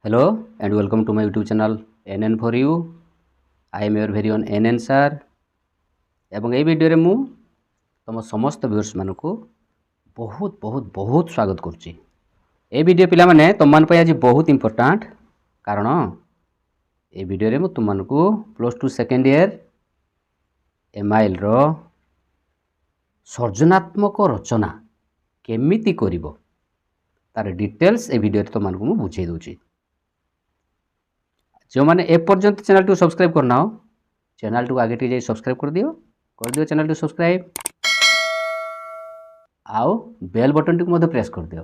Hello and welcome to my YouTube channel NN for you. I am your very own NN sir. एवं ये video रे मु तुम समस्त व्यूअर्स मानक बहुत बहुत बहुत स्वागत करुच्ची। ए वीडियो पिला माने तुम मान आज बहुत इंपोर्टेंट कारण ए वीडियो रे मु तुम मानक +2 सेकेंड ईयर एमआईएल रो सर्जनात्मक रचना केमिति करिवो तार डिटेल्स ए वीडियो रे तुम मानक मु बुझाई दूची। जो मैंने एपर्यंत चैनल टू सब्सक्राइब करना हो चैनल टू आगे जाए सब्सक्राइब कर दियो चैनल टू सब्सक्राइब आउ बेल बटन टी प्रेस कर दियो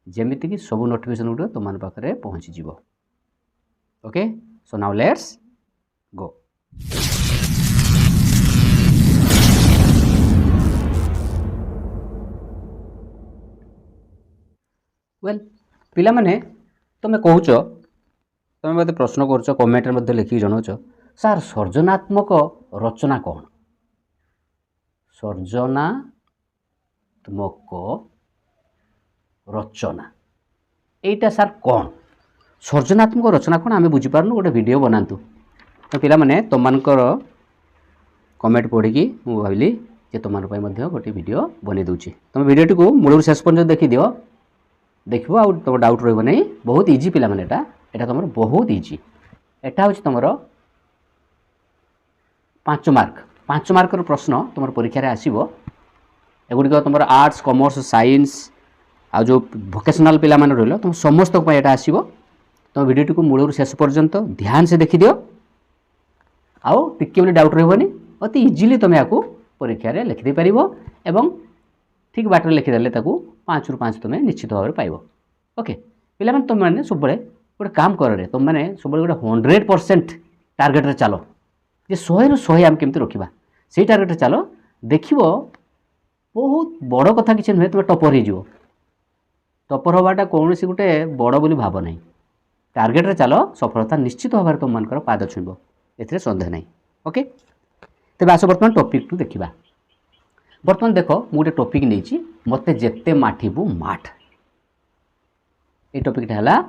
जेमिति कि सब नोटिफिकेशन गुड तुम पाखे पहुँची जीवो। Okay so now let's go. Well पिला माने तुम कहूच तुम मत प्रश्न कर कमेंट में लिखिक जनाऊच सार सर्जनात्मक रचना कौन? सर्जनात्मक रचना एटा सार कौन? सर्जनात्मक रचना कौन आम बुझीपारनु गोटे वीडियो बनातु। तो पिला माने तुमनकर कमेंट पढ़ी मु भाविली जे तुम गोटे वीडियो बनै दूची। तुम वीडियो को मूल शेष पर्यंत देखी दियो देखो आ तुम डाउट रही नहीं। बहुत इजी पिला माने एटा तुम बहुत इजी। एटा हूँ तुम 5 मार्क प्रश्न तुम परीक्षा आसो। एगुड़िक तुम आर्ट्स कॉमर्स साइंस आ जो वोकेशनल पिला माने रहिलो तुम समस्त एटा आसो। तुम वीडियो को मूल शेष पर्यंत ध्यान से देखी दियो आउ टिके भी डाउट रही अति इजिली तुम या परीक्षा लिखिदे पार एवं ठीक बाटर लिखिदेले 5 ରୁ 5 तुम निश्चित भाव में पाइब। ओके पिला तुम मैंने सब गोटे काम कर तुम मैंने सब गोटे 100% टार्गेट रे चलो जे 100 ରୁ 100 आम केमती रखा से टार्गेट रे चलो देख बहुत बड़ कथा किसी नुहे तुम टपर हो। टपर हवाटा कौन सी गोटे बड़ बोली भाव ना टार्गेट रे चलो सफलता निश्चित भाव में तुम मान पाद छुईब ए सन्देह नहीं। ओके तेज आस बर्तमान टॉपिक टू देखा। बर्तमान देख मु गोटे टॉपिक नहीं मते जेते माठिबू माठ ये टॉपिकटा है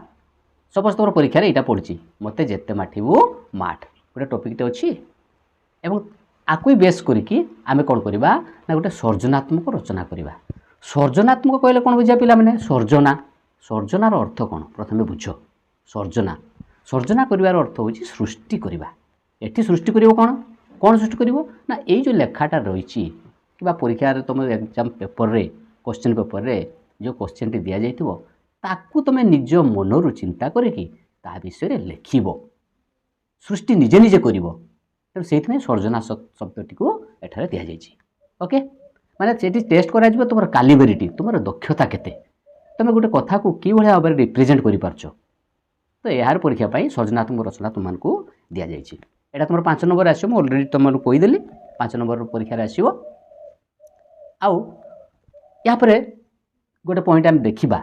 सपोज तुम परीक्षा यहाँ पड़ी मते जेते माठिबू माठ गोटे टॉपिकटे अच्छी एवं आकु बेस करके आम कौन करवा ना गोटे सर्जनात्मक रचना करवा। सर्जनात्मक कहले कौन बुझा पिला माने सर्जना सर्जनार अर्थ कौन प्रथम बुझ। सर्जना सर्जना करार अर्थ हूँ सृष्टि करवा। एटी सृष्टि कर कौन कौन सृष्टि कर ना ये जो लेखाटा रही कि परीक्षा तुम एग्जाम पेपर रे क्वेश्चन पेपर रे जो क्वेश्चन टी दि जाइथिबो ताकू तुम निज मनरु चिंता करिकी ता विषय लिखिब सृष्टि निजे निजे करिवो। तो से सर्जना शब्दटी को एठारे दिया जाइछि। ओके माने सेठी टेस्ट करा जिवो तुमर कैलिबरिटी तुमर दक्षता केते तुम गोटे कथा को कि भलिया भाबरे रिप्रेजेंट करि पारछो। तो यार परीक्षा पाई सर्जनात्मक रचना तुमको दिया जाइछि। एटा तुमर 5 नंबर आसीबो मु ऑलरेडी तुमको कहि देली 5 नंबर परीक्षा रे आसीबो। आउ या परे गोटे पॉइंट आम देखिबा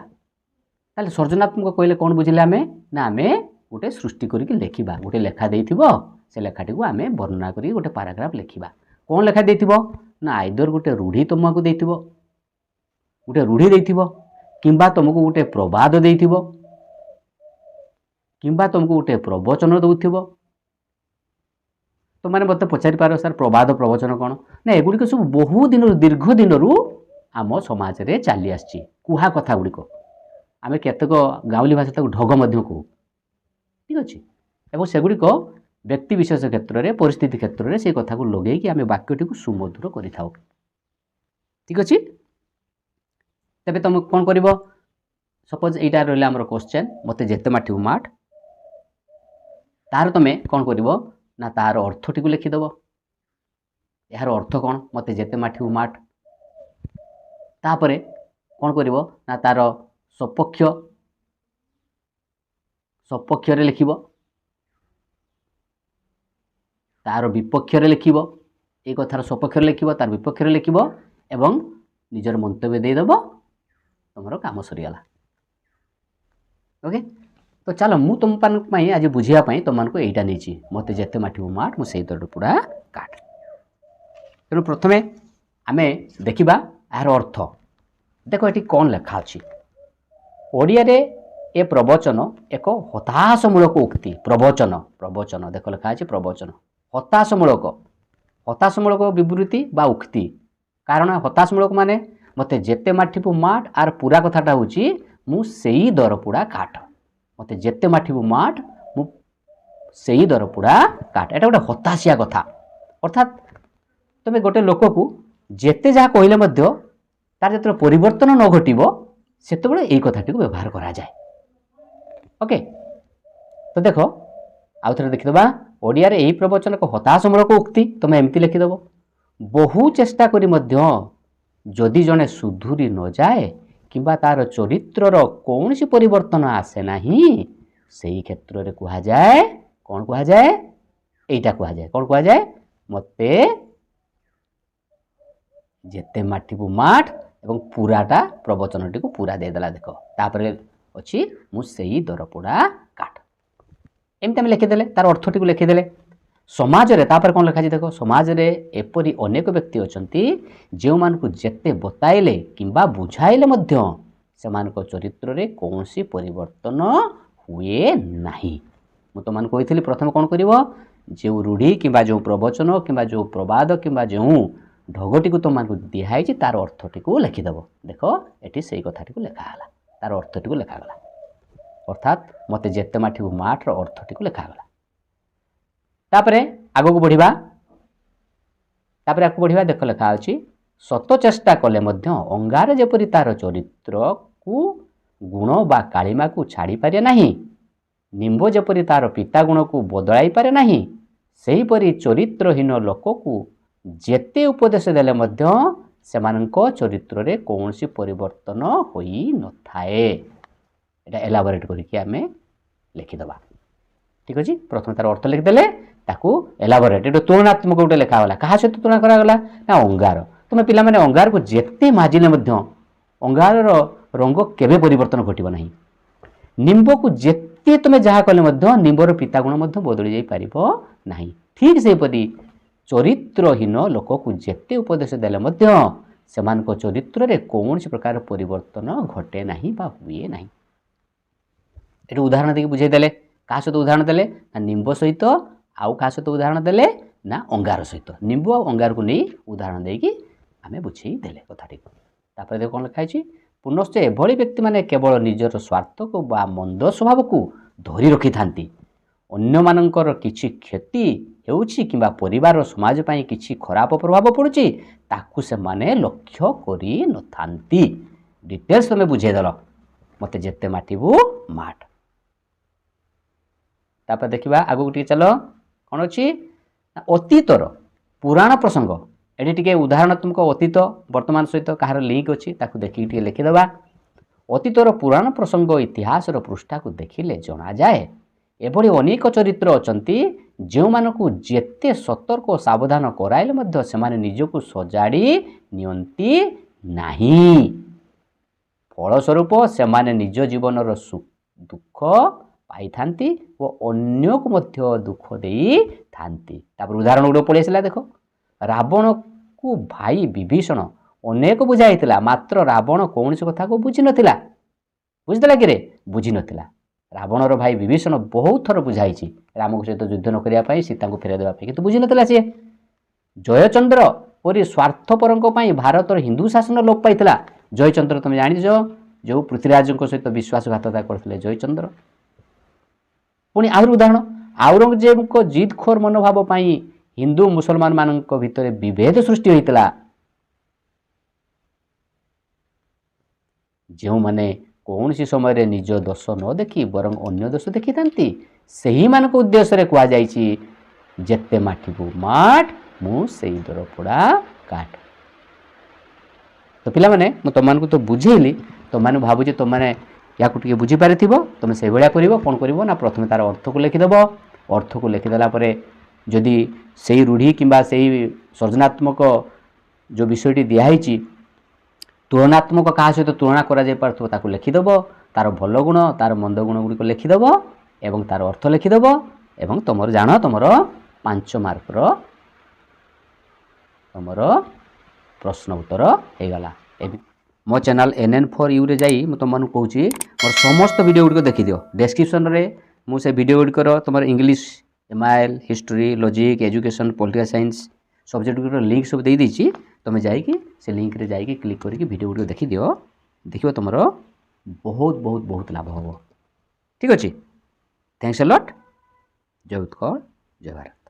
ताले सर्जनात्मक कहले कौन बुझिले आमे ना आमे गोटे सृष्टि करिक लिखिबा गोटे लेखा देइथिबो से लेखाटी को आमे वर्णना करी गोटे पैराग्राफ लिखिबा। कौन लेखा देइथिबो ना आइदर गोटे रूढ़ी तुमको देइथिबो गोटे रूढ़ी देइथिबो किंबा तुमको गोटे प्रवाद देइथिबो किंबा तुमको गोटे प्रवचन दउथिबो। तो मैंने मत पचारि पार सर प्रवाद प्रवचन कौन ना एगुड़िक सब बहु दिन दीर्घ दिन आम समाज रे चली आसी कुहा कथा गुड़िक आम केतक गाँवली भाषा तक ढग कहू ठीक अच्छे और सेगुड़िक व्यक्ति विशेष क्षेत्र में परिस्थिति क्षेत्र में से कथा को लगे कि आम वाक्यटी को सुमधुर कर ठीक अच्छे। तेरे तुम कौन कर सपोज यहाँ रहा आम क्वेश्चन मत जेते माठिबू माठ तार तुम कौन कर ना तार अर्थटी को लिखिदेव यार अर्थ कौन मत जेते माठिबू माठ तापरे कौन कर ना तार सपक्ष सपक्ष लिखिब तार विपक्ष लिखिब ये कथार सपक्ष लिखिब तार विपक्ष लिखिब एवं निजर मंतव्य देदेव तुम काम सरीगला। ओके तो चलो मु तुम आज बुझापी तुमको यहीटा नहीं मत जेते माठिबू माठ मुझे दर पूरा काट। तेणु प्रथमे आम देखा यार अर्थ देख ये कौन लेखा अच्छी ओडिया रे ए प्रवचन एक हताशमूलक उक्ति प्रवचन प्रवचन देख लिखा है प्रवचन हताशमूलक विवृत्ति बा उक्ति कारण हताशमूलक माने मते जेते माठिबु माठ आर पूरा कथाटा होची मु सेई दरपुड़ा काठ मते जेते माठिबु माठ मु सेई दरपुड़ा काठ एटा गोटे हताशिया कथा अर्थात तुम गोटे लोक को जेते जहाँ कहले मध्य तार जो परिवर्तन न घटिबो सेतबेले एई कथाटी को व्यवहार करा जाए ओके तो देख आउ थे देखिदबा ओडिया रे एई प्रवचन को हताशमूलक उक्ति तुम एमती लिखिदेव बहु चेष्टा करी मध्य जदि जने सुधुरी न जाए किंबा तार चरित्रर कौन सी परिवर्तन आसे नहीं सेई क्षेत्र रे कहा जाए कौन कहा जाए एटा कहा जाए कौन कहा जाए मते जेते माठिबु माठ एवं पूराटा प्रवचनटी को पूरा देदेला देख तापर अच्छी मु सेई दरपोड़ा काठ एमती आम लिखिदेले तार अर्थटी को लिखिदेले समाज रे तापर कौन लिखा देख समाज रे एपरी अनेक व्यक्ति अछंती जो मानकु जेते बताइले किंबा बुझाइले मध्य सेमानक चरित्र रे कौनसी परिवर्तन हुए नाही मु तो मान कहितली प्रथम कौन करिवो जो रूढ़ी किंबा जो प्रवचन किंबा जो प्रवाद किंबा जो ढगटी को तुम मानकु दिहाई तार अर्थटी को लिखिदेव देख एटी सेई कथाटी को लिखागला तार अर्थटी को लिखागला अर्थात मते जेते माठिबु माठ रो अर्थटी को लिखागला तापरे आगो को बढ़िबा तापरे आगो बढ़िबा देख लिखा अछि सत चेष्टा कले मध्य अंगार जेपरि तार चरित्र को गुण बा कालिमा को छाड़ी पारे नाही निम्ब जेपरि तार पिता गुण को बदलाई पारे नाही सेही परि चरित्रहीन लोक को जेते उपदेश देले मध्य सेमानक चरित्र रे कौनसी परिवर्तन होई न थाए एटा एलाबोरेट करिकि आमे लिखिदबा ठीक अछि प्रथम तार अर्थ लिखिदेले ताकू एलाबोरेट एटा तुलनात्मक गोटे लिखा गला कहा सहित तुलना करा गला ना अंगार तुम पिला माने अंगार को जेते माजिले मध्य अंगार रो रंग केबे परिवर्तन घटिबो नाही निम्ब को जेते तुम जहा कले मध्य निम्बर पिता गुण मध्य बदली जाई परिबो नाही ठीक से परि चरित्रहीन लोक को जेते उपदेश देले मध्य सेमानक चरित्र रे कौन प्रकार परिवर्तन घटे नाही बा हुए नाही एटा उदाहरण देखि बुझाई देले का सहित उदाहरण देले ना निम्ब सहित आउ का सहित उदाहरण देले ना अंगार सहित निम्ब और अंगार को नहीं उदाहरण देकी आमे बुझाई देले कथाटी तापर देख कोन लिखा अछि पुनश्च एभली व्यक्ति माने केवल निजर स्वार्थ को बा मंद स्वभाव को धरि रखि थांती अन्य मानकर किछि क्षति हेउछि किंबा परिवार और समाज पई किछि खराब प्रभाव पड़ुछि ताकू से माने लक्ष्य करी न थांती डिटेल्स तमे बुझाई देलो मते जेते माटिबु माठ तापर देखिबा आगु टिके चलो कौन अच्छी अतीतर पुराण प्रसंग ये टे उदाहरणात्मक अतीत वर्तमान सहित कहार लिंक अच्छी ताकू देखिए लिखिदेवा अतीतर पुराण प्रसंग इतिहास पृष्ठा को देखिले जना जाए एभली अनेक चरित्र अछंती जो मानकु जेते सतर्क और सावधान कराइले मध्य सेमाने निजको सजाड़ी नियंती नाही फलस्वरूप सेमाने निज जीवनर दुख पाई थांती वो अन्य को मध्य दुख देई थांती तापर उदाहरण गुड पड़े आसला देख रावण को भाई विभीषण अनेक बुझाइथिला मात्र रावण कौन सी कथा को बुझी नथिला बुझिदेला कि रे बुझी नथिला रावणर भाई विभीषण बहुत थर बुझाई राम को सहित युद्ध न करिया पई सीता को फेराई देबा पई किंतु बुझी नथिला सी जयचंद्र परी स्वार्थपरंक पई भारतर हिंदू शासन लोप पाइथिला जयचंद्र तुम जानिछ जो पृथ्वीराज सहित विश्वासघातता करथिले जयचंद्र पुणी आहुर उदाहरण औरंगजेब को जिदखोर मनोभाव पाई हिंदू मुसलमान मानक भितर विभेद सृष्टि होइतला जो माने कौन सी समय रे निज दोष न देखी बरं अन्य दोष देखी थांती सही मानक उद्देश्य रे कुआ जाइछि जेते माठिबु माठ मु सेई दरपोड़ा काठ तो पिला माने मु तुम मानकु तो बुझेली तुम माने भाबु जे तुम माने या टे बुझी पारि तुम से भाया कर कौन कर ना प्रथम तार अर्थ को लिखिदेव अर्थ को लिखिदेला जदि से रूढ़ी किंबा से सृजनात्मक जो विषयटी दिखाई तुलनात्मक क्या सहित तुलना कर लिखिदेव तार भल गुण तार मंद गुण गुड़िक लिखिदेव एवं तार अर्थ लिखिदेव एवं तुम जान तुम 5 मार्कर तुम प्रश्न उत्तर हो गला। मो चैनल NN4U रे जाई मु तुम कहूँ मोर समस्त वीडियो गुड़िक देखिदियो डिस्क्रिप्शन रे मु से वीडियो गुड़िकर तुम English MIL history logic education political science subject गुड़िक लिंक सब दे देछि तुम जाइए से लिंक रे जाइए क्लिक करके वीडियो गुड़िक देखिदियो देखियो तुम बहुत बहुत बहुत लाभ हम ठीक अच्छे थैंक्स अ लॉट जय उत्कल जय भारत।